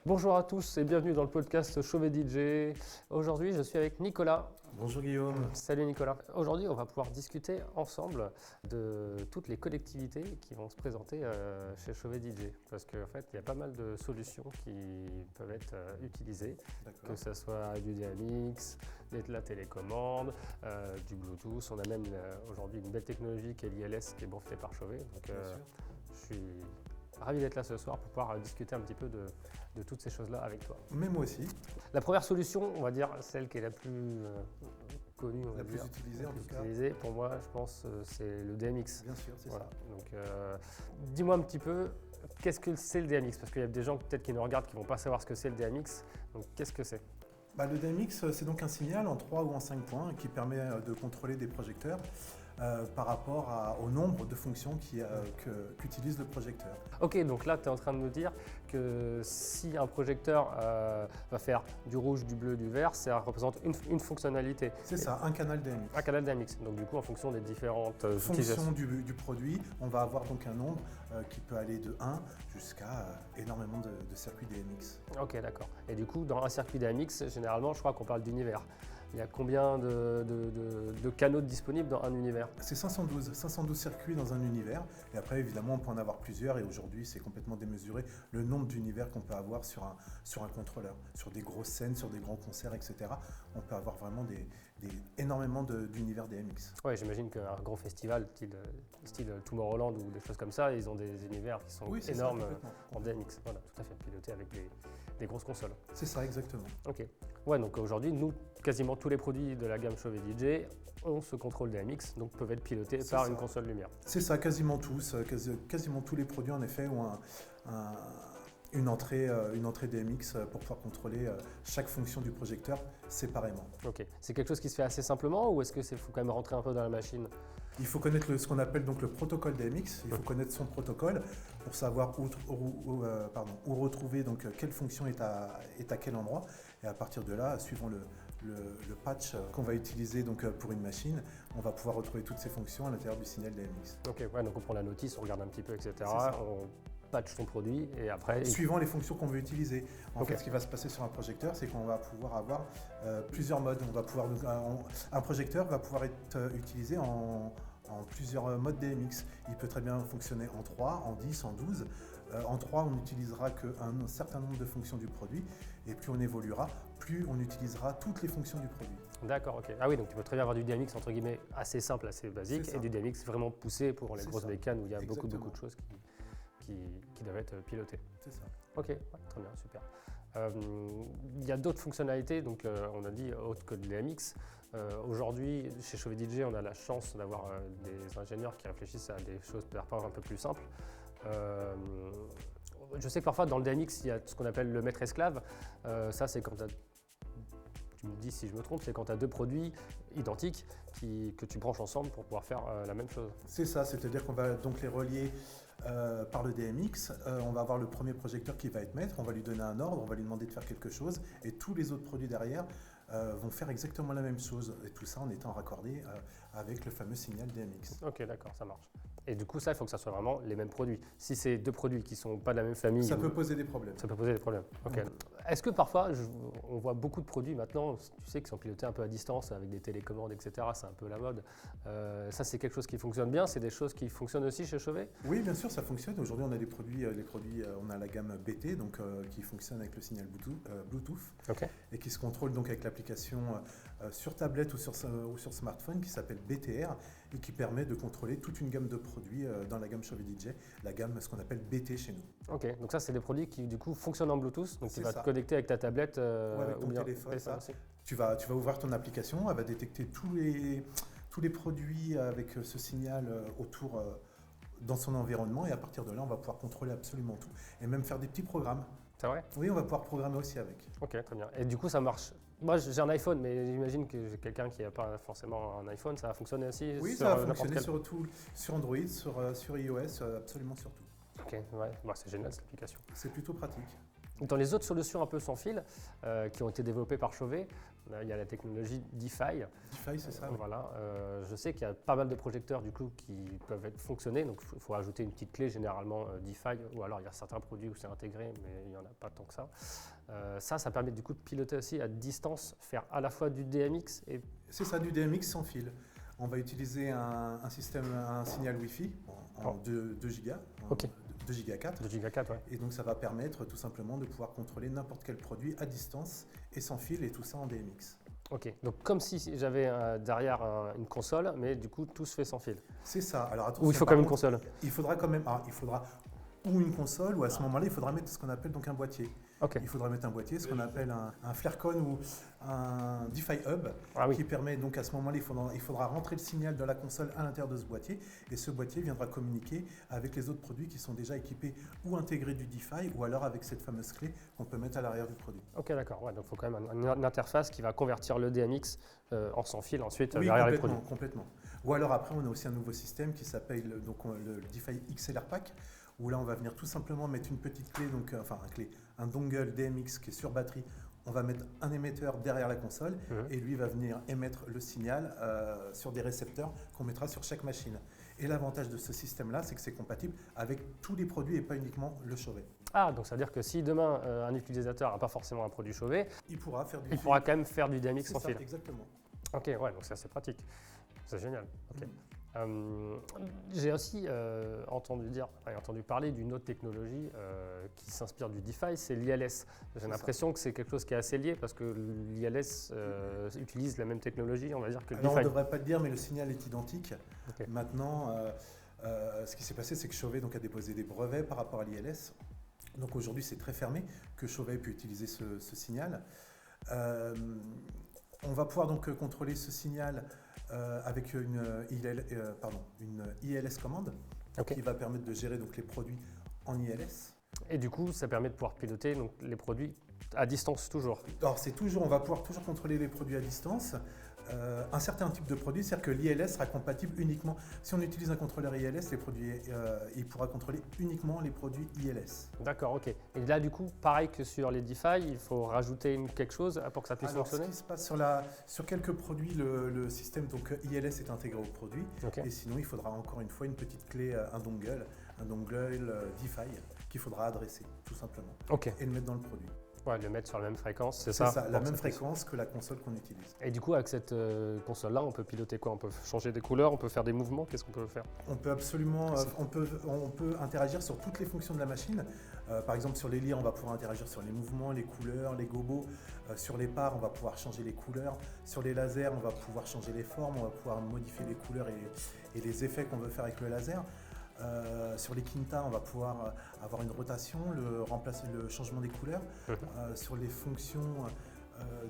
Bonjour à tous et bienvenue dans le podcast Chauvet DJ. Aujourd'hui, je suis avec Nicolas. Bonjour Guillaume. Salut Nicolas. Aujourd'hui, on va pouvoir discuter ensemble de toutes les collectivités qui vont se présenter chez Chauvet DJ. Parce qu'en fait, il y a pas mal de solutions qui peuvent être utilisées, que ce soit du DMX, de la télécommande, du Bluetooth. On a même aujourd'hui une belle technologie qui est l'ILS qui est brevetée par Chauvet. Donc, je suis ravi d'être là ce soir pour pouvoir discuter un petit peu de toutes ces choses-là avec toi. Mais moi aussi. La première solution, on va dire celle qui est la plus connue, La plus utilisée en tout cas. Pour moi, je pense, c'est le DMX. Bien sûr, c'est ça. Donc, dis-moi un petit peu, qu'est-ce que c'est le DMX? Parce qu'il y a des gens peut-être qui nous regardent qui ne vont pas savoir ce que c'est le DMX. Donc, qu'est-ce que c'est? Le DMX, c'est donc un signal en 3 ou en 5 points qui permet de contrôler des projecteurs par rapport au nombre de fonctions qu'utilise le projecteur. Ok, donc là, tu es en train de nous dire que si un projecteur va faire du rouge, du bleu, du vert, ça représente une fonctionnalité. C'est ça, un canal DMX. Un canal DMX. Donc du coup, en fonction des différentes fonction du produit, on va avoir donc un nombre qui peut aller de 1 jusqu'à énormément de circuits DMX. Ok, d'accord. Et du coup, dans un circuit DMX, généralement, je crois qu'on parle d'univers. Il y a combien de canaux disponibles dans un univers? C'est 512 circuits dans un univers. Et après, évidemment, on peut en avoir plusieurs. Et aujourd'hui, c'est complètement démesuré le nombre d'univers qu'on peut avoir sur un contrôleur. Sur des grosses scènes, sur des grands concerts, etc. On peut avoir vraiment énormément d'univers DMX. Oui, j'imagine qu'un grand festival, style Tomorrowland ou des choses comme ça, ils ont des univers qui sont énormes en DMX. Voilà, tout à fait, pilotés avec des grosses consoles. C'est ça, exactement. Ok. Ouais, donc aujourd'hui, nous, quasiment tous les produits de la gamme Chauvet DJ ont ce contrôle DMX, donc peuvent être pilotés par une console lumière. C'est ça, quasiment tous. Quasiment tous les produits, en effet, ont une entrée DMX pour pouvoir contrôler chaque fonction du projecteur séparément. Ok. C'est quelque chose qui se fait assez simplement ou est-ce qu'il faut quand même rentrer un peu dans la machine? Il faut connaître ce qu'on appelle donc le protocole DMX. Il faut connaître son protocole pour savoir où retrouver donc quelle fonction est à quel endroit. Et à partir de là, suivant le patch qu'on va utiliser donc pour une machine, on va pouvoir retrouver toutes ces fonctions à l'intérieur du signal DMX. Ok, ouais, donc on prend la notice, on regarde un petit peu, etc. On patch son produit et après... Suivant les fonctions qu'on veut utiliser. En fait, ce qui va se passer sur un projecteur, c'est qu'on va pouvoir avoir plusieurs modes. Un projecteur va pouvoir être utilisé en plusieurs modes DMX. Il peut très bien fonctionner en 3, en 10, en 12. En 3, on n'utilisera qu'un certain nombre de fonctions du produit. Et plus on évoluera, plus on utilisera toutes les fonctions du produit. D'accord, ok. Ah oui, donc tu peux très bien avoir du DMX entre guillemets assez simple, assez basique, et du DMX vraiment poussé pour les grosses bécanes où il y a beaucoup de choses qui doivent être pilotées. C'est ça. Ok, ouais, très bien, super. Il y a d'autres fonctionnalités, donc on a dit autres que le DMX. Aujourd'hui, chez Chauvet DJ, on a la chance d'avoir des ingénieurs qui réfléchissent à des choses parfois un peu plus simples. Je sais que parfois dans le DMX, il y a ce qu'on appelle le maître-esclave. Ça, c'est quand tu me dis si je me trompe, c'est quand tu as deux produits identiques que tu branches ensemble pour pouvoir faire la même chose. C'est ça, c'est-à-dire qu'on va donc les relier par le DMX. On va avoir le premier projecteur qui va être maître, on va lui donner un ordre, on va lui demander de faire quelque chose et tous les autres produits derrière vont faire exactement la même chose. Et tout ça en étant raccordé avec le fameux signal DMX. Ok, d'accord, ça marche. Et du coup, ça, il faut que ça soit vraiment les mêmes produits. Si c'est deux produits qui ne sont pas de la même famille... Ça peut poser des problèmes. Ça peut poser des problèmes, ok. Est-ce que parfois, on voit beaucoup de produits maintenant, tu sais, qui sont pilotés un peu à distance avec des télécommandes, etc. C'est un peu la mode. Ça, c'est quelque chose qui fonctionne bien? C'est des choses qui fonctionnent aussi chez Chauvet? Oui, bien sûr, ça fonctionne. Aujourd'hui, on a des produits, on a la gamme BT, donc qui fonctionne avec le signal Bluetooth et qui se contrôle donc avec l'application sur tablette ou sur smartphone qui s'appelle BTR et qui permet de contrôler toute une gamme de produits dans la gamme Chauvet DJ, la gamme ce qu'on appelle BT chez nous. Ok, donc ça, c'est des produits qui du coup fonctionnent en Bluetooth, donc tu vas te connecter avec ta tablette avec ton téléphone. Tu vas ouvrir ton application, elle va détecter tous les produits avec ce signal autour dans son environnement et à partir de là, on va pouvoir contrôler absolument tout et même faire des petits programmes. C'est vrai? Oui, on va pouvoir programmer aussi avec. Ok, très bien. Et du coup, ça marche. Moi, j'ai un iPhone, mais j'imagine que quelqu'un qui n'a pas forcément un iPhone, ça va fonctionner aussi? Oui, ça va fonctionner sur Android, sur iOS, absolument sur tout. Ok, ouais, c'est génial cette application. C'est plutôt pratique. Dans les autres solutions un peu sans fil qui ont été développées par Chauvet, il y a la technologie DeFi. DeFi, c'est ça. Voilà, je sais qu'il y a pas mal de projecteurs du coup qui peuvent fonctionner, donc il faut ajouter une petite clé généralement DeFi, ou alors il y a certains produits où c'est intégré, mais il n'y en a pas tant que ça. Ça permet du coup de piloter aussi à distance, faire à la fois du DMX et... C'est ça, du DMX sans fil. On va utiliser un signal Wi-Fi en 2 Go. Ok. 2 Go 4. 2 Go 4, ouais. Et donc ça va permettre tout simplement de pouvoir contrôler n'importe quel produit à distance et sans fil, et tout ça en DMX. Ok, donc comme si j'avais derrière une console, mais du coup tout se fait sans fil. C'est ça. Alors attention, Ou il faut quand même une console. Il faudra quand même, il faudra ou une console, ou à ce moment-là, il faudra mettre ce qu'on appelle donc un boîtier. Okay. Il faudra mettre un boîtier, ce qu'on appelle un Flarecon ou un DeFi Hub, qui permet donc à ce moment-là, il faudra rentrer le signal de la console à l'intérieur de ce boîtier, et ce boîtier viendra communiquer avec les autres produits qui sont déjà équipés ou intégrés du DeFi, ou alors avec cette fameuse clé qu'on peut mettre à l'arrière du produit. Ok, d'accord. Ouais, donc il faut quand même une interface qui va convertir le DMX en sans fil ensuite oui, derrière les produits. Complètement. Ou alors après, on a aussi un nouveau système qui s'appelle le DeFi XLR Pack, où là on va venir tout simplement mettre une petite clé, un dongle DMX qui est sur batterie. On va mettre un émetteur derrière la console et lui va venir émettre le signal sur des récepteurs qu'on mettra sur chaque machine. Et l'avantage de ce système-là, c'est que c'est compatible avec tous les produits et pas uniquement le Chauvet. Ah, donc ça veut dire que si demain un utilisateur n'a pas forcément un produit Chauvet, il pourra quand même faire du DMX sans fil. Exactement. Ok, ouais, donc ça c'est pratique. C'est génial. Okay. J'ai aussi entendu parler d'une autre technologie qui s'inspire du DeFi, c'est l'ILS. J'ai l'impression que c'est quelque chose qui est assez lié parce que l'ILS utilise la même technologie, on va dire, que le DeFi. On ne devrait pas le dire, mais le signal est identique. Okay. Maintenant, ce qui s'est passé, c'est que Chauvet a déposé des brevets par rapport à l'ILS. Donc aujourd'hui, c'est très fermé que Chauvet ait pu utiliser ce signal. On va pouvoir donc contrôler ce signal avec une ILS commande qui va permettre de gérer donc les produits en ILS. Et du coup, ça permet de pouvoir piloter donc, les produits à distance toujours. Alors on va pouvoir toujours contrôler les produits à distance. Un certain type de produit, c'est-à-dire que l'ILS sera compatible uniquement, si on utilise un contrôleur ILS, il pourra contrôler uniquement les produits ILS. D'accord, ok. Et là, du coup, pareil que sur les DeFi, il faut rajouter quelque chose pour que ça puisse fonctionner. Ce qui se passe sur quelques produits, le système donc, ILS est intégré au produit. Okay. Et sinon, il faudra encore une fois une petite clé, un dongle DeFi qu'il faudra adresser, tout simplement. Okay. Et le mettre dans le produit. Ouais, le mettre sur la même fréquence, c'est ça. C'est ça, la même fréquence que la console qu'on utilise. Et du coup, avec cette console-là, on peut piloter quoi? On peut changer des couleurs, on peut faire des mouvements, qu'est-ce qu'on peut faire? On peut absolument, on peut interagir sur toutes les fonctions de la machine. Par exemple, sur les lyres, on va pouvoir interagir sur les mouvements, les couleurs, les gobos. Sur les parts, on va pouvoir changer les couleurs. Sur les lasers, on va pouvoir changer les formes, on va pouvoir modifier les couleurs et les effets qu'on veut faire avec le laser. Sur les quintas, on va pouvoir avoir une rotation, le changement des couleurs. Sur les fonctions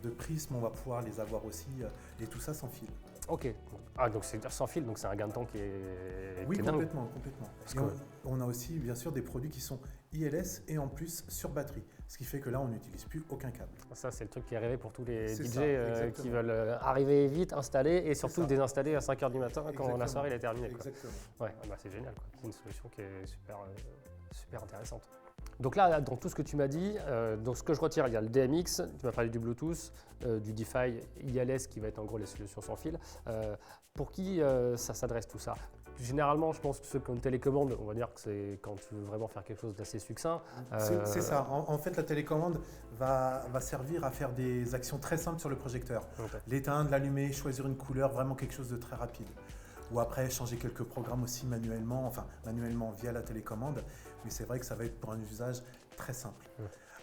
de prisme, on va pouvoir les avoir aussi, et tout ça sans fil. Ok, donc c'est sans fil, donc c'est un gain de temps qui est... Oui, complètement. On a aussi bien sûr des produits qui sont ILS et en plus sur batterie, ce qui fait que là on n'utilise plus aucun câble. Ça c'est le truc qui est rêvé pour tous les DJ qui veulent arriver vite, installer et surtout désinstaller à 5h du matin quand la soirée est terminée. Exactement. Quoi. Ouais, c'est génial, quoi. C'est une solution qui est super intéressante. Donc là, dans tout ce que tu m'as dit, donc ce que je retire, il y a le DMX, tu m'as parlé du Bluetooth, du DeFi, ILS qui va être en gros les solutions sans fil. Pour qui ça s'adresse tout ça? Généralement, je pense que ceux qui ont une télécommande, on va dire que c'est quand tu veux vraiment faire quelque chose d'assez succinct. C'est ça. En fait, la télécommande va servir à faire des actions très simples sur le projecteur. Okay. L'éteindre, l'allumer, choisir une couleur, vraiment quelque chose de très rapide. Ou après, changer quelques programmes aussi manuellement via la télécommande. Mais c'est vrai que ça va être pour un usage très simple.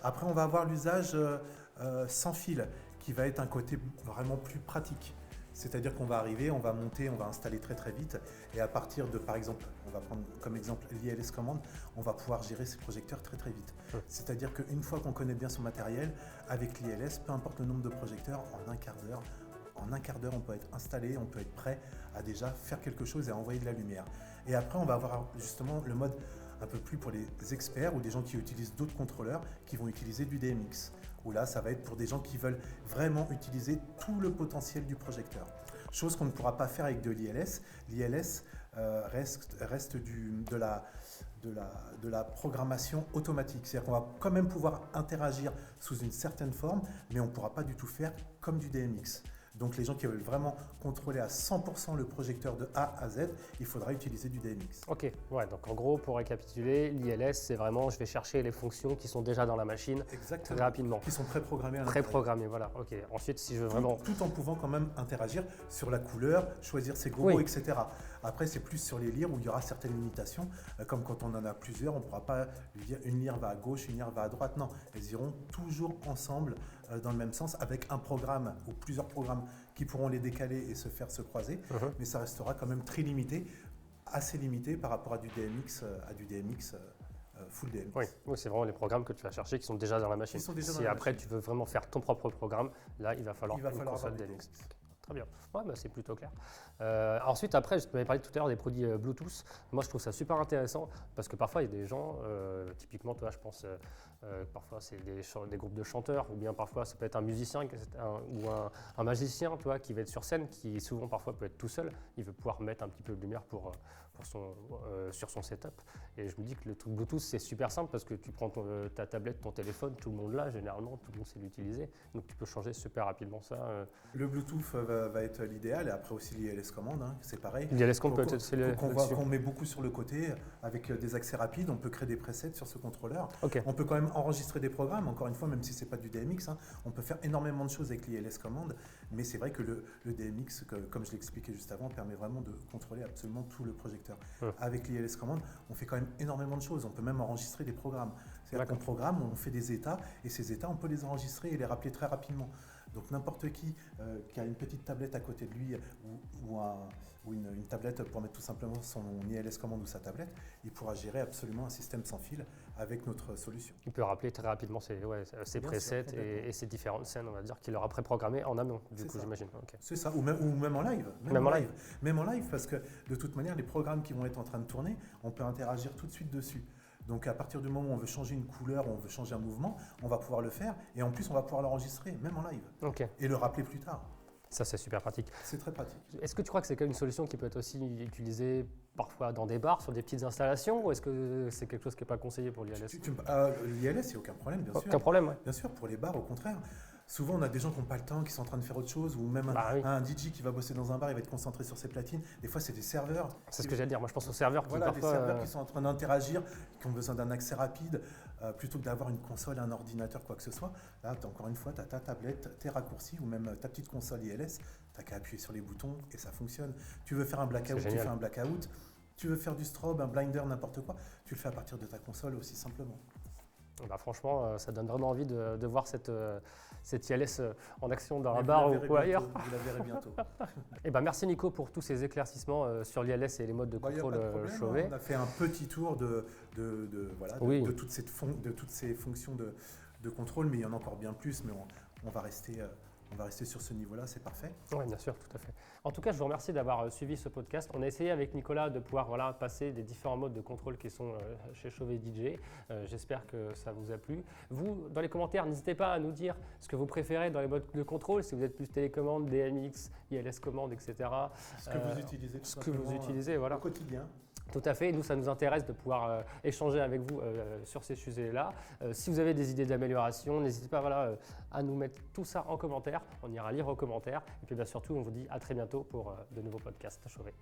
Après, on va avoir l'usage sans fil, qui va être un côté vraiment plus pratique. C'est-à-dire qu'on va arriver, on va monter, on va installer très très vite. Et à partir de, par exemple, on va prendre comme exemple l'ILS commande, on va pouvoir gérer ces projecteurs très très vite. C'est-à-dire qu'une fois qu'on connaît bien son matériel, avec l'ILS, peu importe le nombre de projecteurs, en un quart d'heure, on peut être installé, on peut être prêt à déjà faire quelque chose et à envoyer de la lumière. Et après, on va avoir justement le mode un peu plus pour les experts ou des gens qui utilisent d'autres contrôleurs qui vont utiliser du DMX. Où là, ça va être pour des gens qui veulent vraiment utiliser tout le potentiel du projecteur. Chose qu'on ne pourra pas faire avec de l'ILS. L'ILS reste de la programmation automatique. C'est-à-dire qu'on va quand même pouvoir interagir sous une certaine forme, mais on ne pourra pas du tout faire comme du DMX. Donc les gens qui veulent vraiment contrôler à 100% le projecteur de A à Z, il faudra utiliser du DMX. Ok, ouais, donc en gros, pour récapituler, l'ILS, c'est vraiment, je vais chercher les fonctions qui sont déjà dans la machine Exactement. très rapidement. Qui sont préprogrammées à l'intérieur. Préprogrammées, voilà, ok. Ensuite, si je veux vraiment… Tout en pouvant quand même interagir sur la couleur, choisir ses gros, Oui. etc. Après, c'est plus sur les lyres où il y aura certaines limitations, comme quand on en a plusieurs, on ne pourra pas lui dire une lyre va à gauche, une lyre va à droite. Non, elles iront toujours ensemble dans le même sens avec un programme ou plusieurs programmes qui pourront les décaler et se croiser, mais ça restera quand même très limité, assez limité par rapport à du DMX, full DMX. Oui, c'est vraiment les programmes que tu vas chercher qui sont déjà dans la machine. Si après tu veux vraiment faire ton propre programme, là il va falloir une console DMX. Très bien, ouais, bah, c'est plutôt clair. Ensuite, après, je t'avais parlé tout à l'heure des produits Bluetooth. Moi, je trouve ça super intéressant parce que parfois, il y a des gens, typiquement, toi, je pense, parfois, c'est des groupes de chanteurs ou bien parfois, ça peut être un musicien ou un magicien, toi, qui va être sur scène, qui souvent, parfois, peut être tout seul. Il veut pouvoir mettre un petit peu de lumière sur son setup. Et je me dis que le truc Bluetooth, c'est super simple parce que tu prends ta tablette, ton téléphone, tout le monde l'a, généralement, tout le monde sait l'utiliser. Donc, tu peux changer super rapidement ça. Le Bluetooth va être l'idéal et après aussi l'ILS commande, hein, c'est pareil. L'ILS commande peut être qu'on met beaucoup sur le côté avec des accès rapides, on peut créer des presets sur ce contrôleur. Okay. On peut quand même enregistrer des programmes, encore une fois, même si ce n'est pas du DMX, hein, on peut faire énormément de choses avec l'ILS commande, mais c'est vrai que le DMX, comme je l'expliquais juste avant, permet vraiment de contrôler absolument tout le projecteur. Avec l'ILS commande, on fait quand même énormément de choses, on peut même enregistrer des programmes. C'est-à-dire qu'on programme, on fait des états, et ces états, on peut les enregistrer et les rappeler très rapidement. Donc n'importe qui a une petite tablette à côté de lui ou une tablette pour mettre tout simplement son ILS commande ou sa tablette, il pourra gérer absolument un système sans fil avec notre solution. Il peut rappeler très rapidement ses presets et ses différentes scènes, on va dire, qu'il aura préprogrammées en amont, du coup, j'imagine. Okay. C'est ça, ou même en live. Même en live, parce que de toute manière, les programmes qui vont être en train de tourner, on peut interagir tout de suite dessus. Donc à partir du moment où on veut changer une couleur, ou on veut changer un mouvement, on va pouvoir le faire et en plus on va pouvoir l'enregistrer, même en live, et le rappeler plus tard. Ça c'est super pratique. C'est très pratique. Est-ce que tu crois que c'est une solution qui peut être aussi utilisée parfois dans des bars, sur des petites installations, ou est-ce que c'est quelque chose qui n'est pas conseillé pour l'ILS? L'ILS, il n'y a aucun problème, bien sûr. Aucun problème, oui. Bien sûr, pour les bars, au contraire. Souvent, on a des gens qui n'ont pas le temps, qui sont en train de faire autre chose, ou même un DJ qui va bosser dans un bar, il va être concentré sur ses platines. Des fois, c'est des serveurs. C'est ce que j'allais dire. Moi, je pense aux serveurs qui parfois… des serveurs qui sont en train d'interagir, qui ont besoin d'un accès rapide, plutôt que d'avoir une console, un ordinateur, quoi que ce soit. Là, encore une fois, tu as ta tablette, tes raccourcis, ou même ta petite console ILS. Tu n'as qu'à appuyer sur les boutons et ça fonctionne. Tu veux faire un blackout, tu fais un blackout. Tu veux faire du strobe, un blinder, n'importe quoi, tu le fais à partir de ta console aussi simplement. Bah franchement, ça donne vraiment envie de voir cette ILS en action dans un bar ou ailleurs. Vous la verrez bientôt. Et bah merci Nico pour tous ces éclaircissements sur l'ILS et les modes de contrôle Chauvet. On a fait un petit tour de toutes ces fonctions de contrôle, mais il y en a encore bien plus, mais on va rester sur ce niveau-là, c'est parfait. Oui, bien sûr, tout à fait. En tout cas, je vous remercie d'avoir suivi ce podcast. On a essayé avec Nicolas de pouvoir passer des différents modes de contrôle qui sont chez Chauvet DJ. J'espère que ça vous a plu. Vous, dans les commentaires, n'hésitez pas à nous dire ce que vous préférez dans les modes de contrôle, si vous êtes plus télécommande, DMX, ILS commande, etc. Ce que vous utilisez tout simplement voilà. Au quotidien. Tout à fait, nous ça nous intéresse de pouvoir échanger avec vous sur ces sujets-là. Si vous avez des idées d'amélioration, n'hésitez pas à nous mettre tout ça en commentaire, on ira lire aux commentaires. Et puis surtout, on vous dit à très bientôt pour de nouveaux podcasts Chauvet.